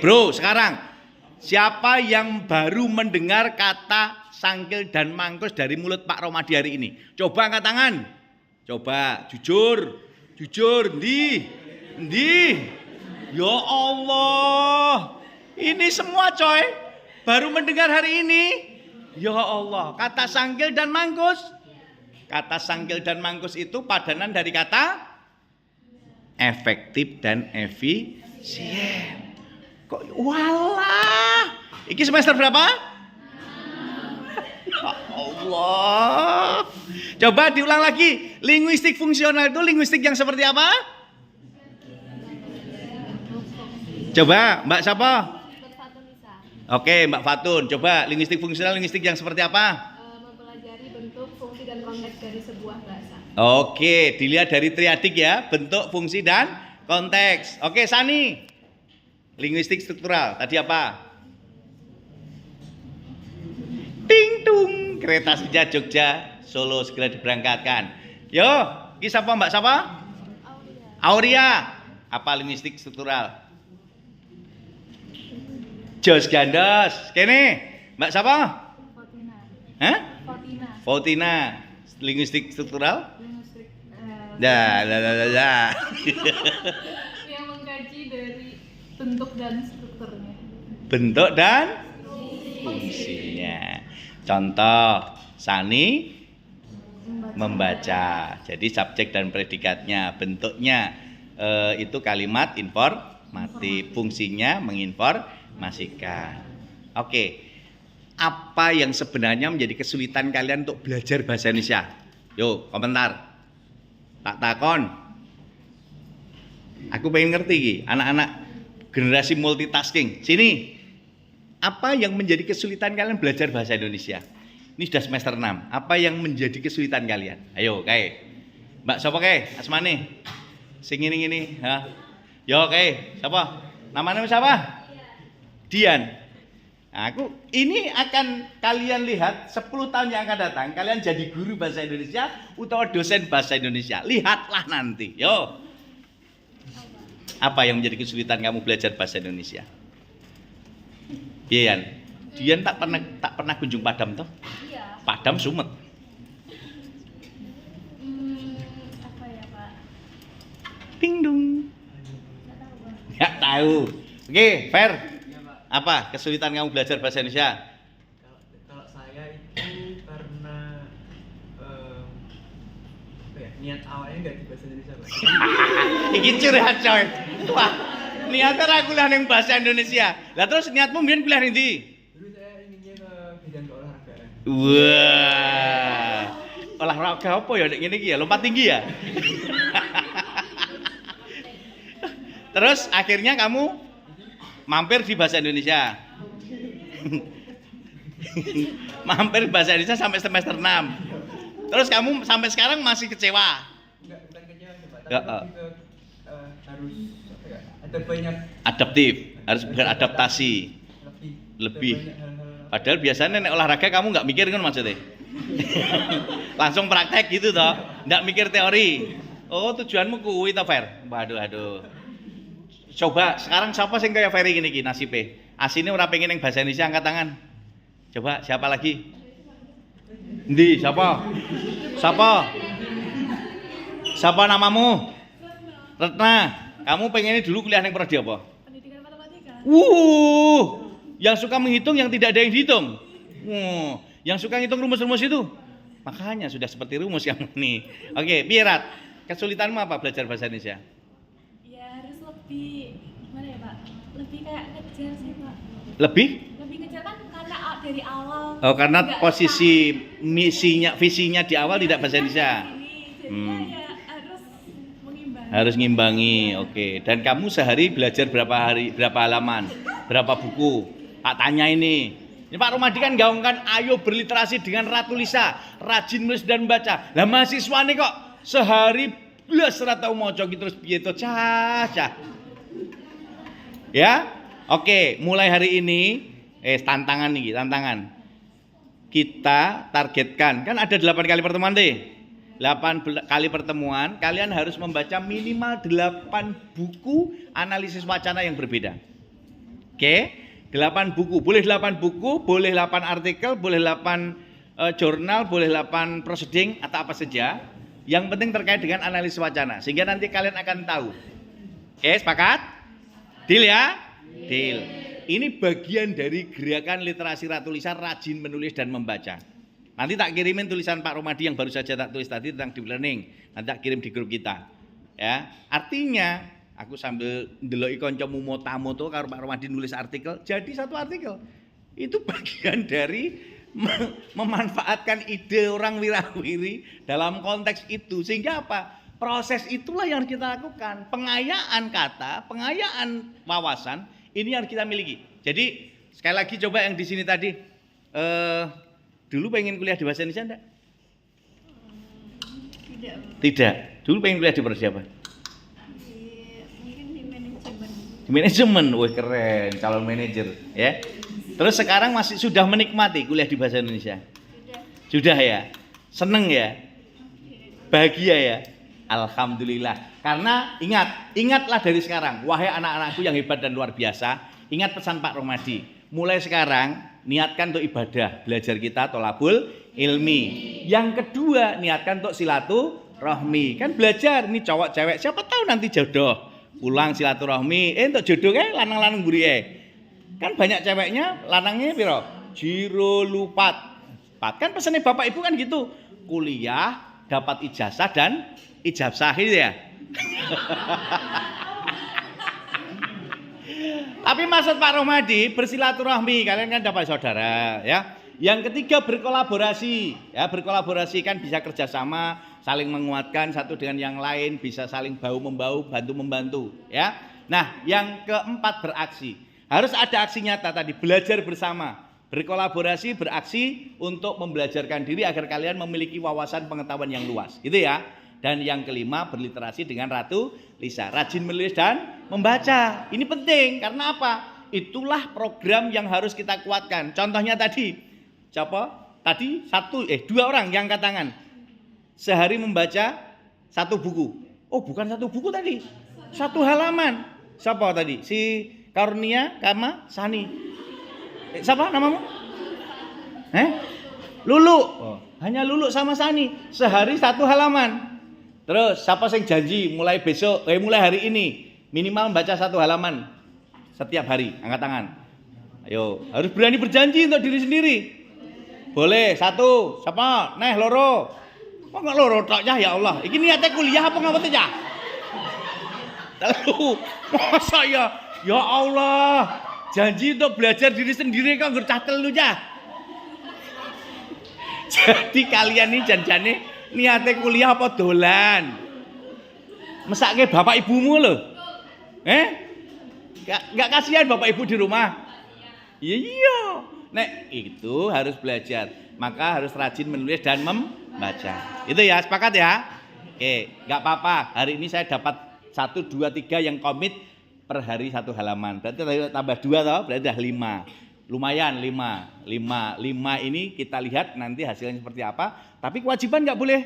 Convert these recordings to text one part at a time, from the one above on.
bro, sekarang siapa yang baru mendengar kata sangkil dan mangkus dari mulut Pak Romadi hari ini? Coba angkat tangan. Coba, jujur. Jujur, Ndi. Ya Allah. Ini semua coy, baru mendengar hari ini. Ya Allah, kata sangkil dan mangkus. Kata sangkil dan mangkus itu padanan dari kata efektif dan efisien. Kok walah. Iki semester berapa? Ya Allah. Coba diulang lagi. Linguistik fungsional itu linguistik yang seperti apa? Coba, Mbak siapa? Oke, Mbak Fatun. Coba linguistik fungsional, linguistik yang seperti apa? Mempelajari bentuk, fungsi, dan konteks dari sebuah bahasa. Oke, dilihat dari triadik ya, bentuk, fungsi, dan konteks. Oke, Sani. Linguistik struktural. Tadi apa? Ting tung, kereta senja Jogja, Solo segera diberangkatkan. Yo, ini siapa Mbak siapa? Auria. Apa linguistik struktural? Jos gandos. Kene, Mbak siapa? Fatina. Hah? Fatina. Fatina. Linguistik struktural? Linguistik. Dah. Yang mengkaji dari bentuk dan strukturnya. Bentuk dan fungsinya. Contoh, Sani membaca. Jadi subjek dan predikatnya, bentuknya itu kalimat informatif, fungsinya menginformasikan. Oke. Apa yang sebenarnya menjadi kesulitan kalian untuk belajar bahasa Indonesia? Yo, komentar. Tak takon. Aku pengen ngerti iki, anak-anak generasi multitasking. Sini. Apa yang menjadi kesulitan kalian belajar bahasa Indonesia? Ini sudah semester 6. Apa yang menjadi kesulitan kalian? Ayo, kae. Mbak siapa kae? Asmane. Sing ngene-ngene, ha. Yo, kae. Siapa? Namanya siapa? Dian. Aku ini akan kalian lihat 10 tahun yang akan datang, kalian jadi guru bahasa Indonesia atau dosen bahasa Indonesia. Lihatlah nanti. Yo. Apa yang menjadi kesulitan kamu belajar bahasa Indonesia? Dian tak pernah kunjung Padam toh? Iya. Padam Sumet. Apa ya, Pak? Ding dung. Nggak tahu. Oke, Fer. Apa kesulitan kamu belajar bahasa Indonesia? Kalau saya itu karena niat awalnya nggak di bahasa Indonesia, Pak. Iki curhat coy. Wah, niatnya ra kuliah ning bahasa Indonesia. Lah terus niatmu mbiyen kuliah ning ndi? Dulu saya inginnya ke bidang keolahragaan. Wah. Olahraga apa ya nek ngene iki ya? Lompat tinggi ya? Terus akhirnya kamu mampir di bahasa Indonesia. Mampir bahasa Indonesia sampai semester 6. Terus kamu sampai sekarang masih kecewa? Enggak, bukan kecewa, Pak. Tapi Ya, lebih ke harus apa ya? Ada banyak adaptif, harus beradaptasi. Lebih. banyak hal-hal. Padahal biasanya nek olahraga kamu nggak mikir kan maksudnya? Langsung praktek gitu toh, nggak mikir teori. Oh tujuanmu kuwi toh Fer? Waduh. Coba sekarang siapa sing kaya Ferry gini iki nasibe? Asine ora pengen ning bahasa Indonesia angkat tangan. Coba siapa lagi? Endi? Siapa? Siapa namamu? Retna. Kamu pengennya dulu kuliah ning prodi apa? Pendidikan matematika. Yang suka menghitung yang tidak ada yang dihitung. Yang suka ngitung rumus-rumus itu. Makanya sudah seperti rumus yang ini. Oke, Pirat. Kesulitanmu apa belajar bahasa Indonesia? Ya harus lebih gimana ya, Pak? Lebih kayak ngejar sih, Pak. Lebih? Lebih ngejar kan karena dari awal. Oh, karena nggak posisi visinya di awal tidak bahasa Indonesia. Jadinya ya harus mengimbangi. Harus ngimbangi. Oke. Dan kamu sehari belajar berapa halaman? Berapa buku? Tak tanya ini. Ini Pak Romadi kan gaungkan ayo berliterasi dengan Ratu Lisa, rajin menulis dan baca. Lah mahasiswa nih kok sehari blas ora tau maca iki terus piye to cah. Ya? Oke, mulai hari ini tantangan nih, tantangan. Kita targetkan, kan ada 8 kali pertemuan deh. 8 kali pertemuan, kalian harus membaca minimal 8 buku analisis wacana yang berbeda. Oke, 8 buku. Boleh 8 buku, boleh 8 artikel, boleh 8 jurnal, boleh 8 proceeding atau apa saja. Yang penting terkait dengan analisis wacana. Sehingga nanti kalian akan tahu. Oke, sepakat? Deal ya? Deal. Ini bagian dari gerakan literasi ratulisan, rajin menulis dan membaca. Nanti tak kirimin tulisan Pak Romadi yang baru saja tak tulis tadi tentang deep learning. Nanti tak kirim di grup kita. Ya, artinya aku sambil ndeloki kancamu moto karo Pak Romadi nulis artikel, jadi satu artikel. Itu bagian dari memanfaatkan ide orang wirawiri dalam konteks itu. Sehingga apa? Proses itulah yang kita lakukan. Pengayaan kata, pengayaan wawasan, ini yang kita miliki. Jadi sekali lagi coba yang di sini tadi, dulu pengen kuliah di bahasa Indonesia enggak? Tidak. Tidak. Dulu pengen kuliah di siapa? Mungkin di manajemen. Di manajemen, wah keren, calon manajer, ya. Terus sekarang masih sudah menikmati kuliah di bahasa Indonesia? Sudah ya? Seneng ya? Bahagia ya? Alhamdulillah. Karena ingatlah dari sekarang, wahai anak-anakku yang hebat dan luar biasa, ingat pesan Pak Romadi. Mulai sekarang niatkan untuk ibadah, belajar kita tolabul ilmi. Yang kedua, niatkan untuk silaturahmi. Kan belajar ini cowok cewek, siapa tahu nanti jodoh. Pulang silaturahmi, untuk jodoh kan lanang-lanang guriye. Kan banyak ceweknya, lanangnya piro? Jiro lupat. Kan pesannya Bapak Ibu kan gitu. Kuliah, dapat ijazah dan ijazah ya. Tapi maksud Pak Romadi bersilaturahmi, kalian kan dapat saudara ya. Yang ketiga berkolaborasi, ya berkolaborasi kan bisa kerjasama, saling menguatkan satu dengan yang lain, bisa saling bahu membahu, bantu membantu ya. Nah yang keempat beraksi, harus ada aksi nyata tadi, belajar bersama, berkolaborasi, beraksi untuk membelajarkan diri agar kalian memiliki wawasan pengetahuan yang luas, gitu ya. Dan yang kelima berliterasi dengan Ratu Lisa, rajin menulis dan membaca. Ini penting karena apa? Itulah program yang harus kita kuatkan. Contohnya tadi, siapa? Tadi dua orang yang angkat tangan. Sehari membaca 1 buku. Oh, bukan 1 buku tadi. 1 halaman. Siapa tadi? Si Karunia Kama Sani. Siapa namamu? Lulu. Oh, hanya Lulu sama Sani. Sehari 1 halaman. Terus siapa yang janji mulai besok, mulai hari ini minimal membaca 1 halaman setiap hari, angkat tangan. Ayo, harus berani berjanji untuk diri sendiri. Boleh 1, siapa? Loro. Kok enggak loro tok ya Allah. Iki niatnya kuliah apa ngapa ya? 3. Masa ya? Ya Allah. Janji untuk belajar diri sendiri kok ngger cah 3 ya. Jadi kalian ini janjane niatnya kuliah apa dolan? Mesake bapak ibumu lho. Enggak kasihan bapak ibu di rumah? Iya. Nek itu harus belajar, maka harus rajin menulis dan membaca. Itu ya, sepakat ya? Oke, enggak apa-apa. Hari ini saya dapat 1, 2, 3 yang komit per hari 1 halaman. Berarti tambah 2 toh, berarti udah 5. Lumayan 5 ini kita lihat nanti hasilnya seperti apa. Tapi kewajiban nggak boleh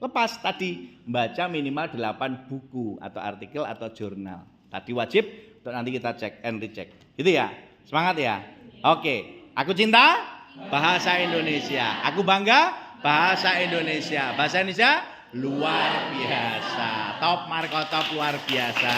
lepas tadi, membaca minimal 8 buku atau artikel atau jurnal. Tadi wajib untuk nanti kita cek and recheck. Gitu ya? Semangat ya? Oke, aku cinta bahasa Indonesia. Aku bangga bahasa Indonesia. Bahasa Indonesia luar biasa. Top Marco top luar biasa.